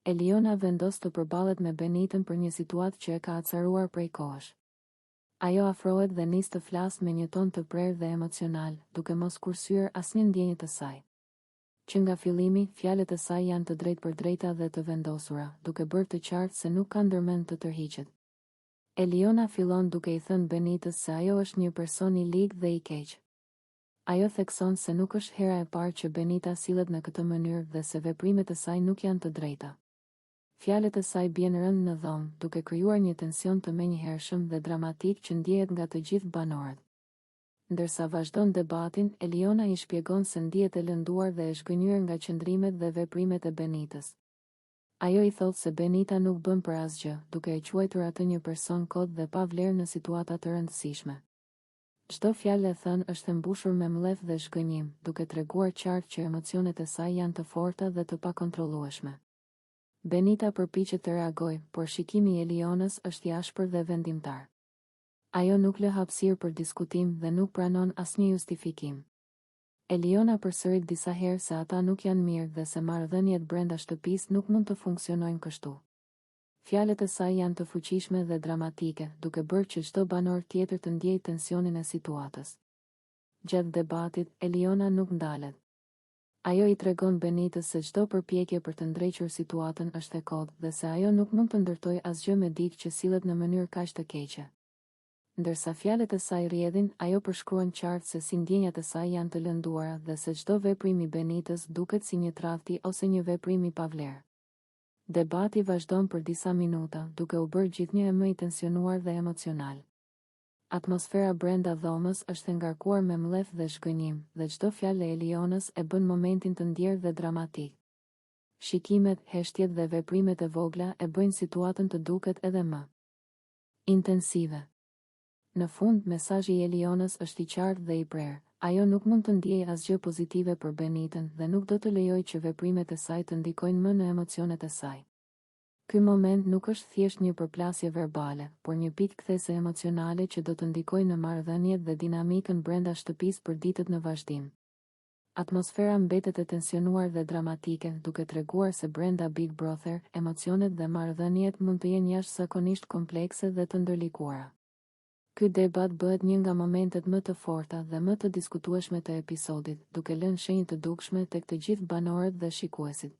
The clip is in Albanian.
Eliona vendos të përballet me Benitën për një situatë që e ka acaruar prej kohësh. Ajo afrohet dhe nis të flasë me një ton të prerë dhe emocional, duke mos kursyer asnjë ndjenjë të saj. Që nga fillimi, fjalët e saj janë të drejtë për drejta dhe të vendosura, duke bërë të qartë se nuk ka ndërmend të tërhiqet. Eliona fillon duke i thënë Benitës se ajo është një person i ligë dhe i keq. Ajo thekson se nuk është hera e parë që Benita sillet në këtë mënyrë dhe se veprimet e saj nuk janë të drejta. Fjalët e saj bien rënd në dhomë, duke krijuar një tension të menjëhershëm dhe dramatik që ndjehet nga të gjithë banorët. Ndërsa vazhdon debatin, Eliona i shpjegon se ndihet e lënduar dhe e shgënjur nga qëndrimet dhe veprimet e Benitës. Ajo i thotë se Benita nuk bën për asgjë, duke e quajtur atë një person kod dhe pa vlerë në situata të rëndësishme. Çdo fjalë e thënë është e mbushur me mlleth dhe shgënjim, duke treguar qartë që emocionet e saj janë të forta dhe të pakontrollueshme. Benita përpiqet të reagojë, por shikimi i Elionës është i ashpër dhe vendimtar. Ajo nuk lë hapësirë për diskutim dhe nuk pranon asnjë justifikim. Eliona përsërit disa herë se ata nuk janë mirë dhe se marrëdhëniet brenda shtëpisë nuk mund të funksionojnë kështu. Fjalët e saj janë të fuqishme dhe dramatike, duke bërë që çdo banor tjetër të ndjejë tensionin e situatës. Gjatë debatit, Eliona nuk ndalet. Ajo i tregon Benitës se çdo përpjekje për të ndrequr situatën është e kodë dhe se ajo nuk mund të ndërtojë asgjë me dikë që sillet në mënyrë kaq të keqe. Ndërsa fjalët e saj rrjedhin, ajo përshkruan qartë se si ndjenjat e saj janë të lënduara dhe se çdo veprim i Benitës duket si një tradhti ose një veprim i pavlerë. Debati vazhdon për disa minuta, duke u bërë gjithnjë më i tensionuar dhe emocional. Atmosfera brenda dhomës është e ngarkuar me mlleth dhe shgënjim, dhe çdo fjalë e Elionës e bën momentin të ndjerë dhe dramatik. Shikimet, heshtjet dhe veprimet e vogla e bëjnë situatën të duket edhe më intensive. Në fund, mesazhi i Elionës është i qartë dhe i prerë. Ajo nuk mund të ndjejë asgjë pozitive për Benitën dhe nuk do të lejojë që veprimet e saj të ndikojnë më në emocionet e saj. Ky moment nuk është thjesht një përplasje verbale, por një pikë kthese emocionale që do të ndikojë në marrëdhëniet dhe dinamikën brenda shtëpisë për ditët në vazhdim. Atmosfera mbetet e tensionuar dhe dramatike, duke treguar se brenda Big Brother, emocionet dhe marrëdhëniet mund të jenë jashtëzakonisht komplekse dhe të ndërlikuara. Ky debat bëhet një nga momentet më të forta dhe më të diskutueshme të episodit, duke lënë shenjë të dukshme tek të gjithë banorët dhe shikuesit.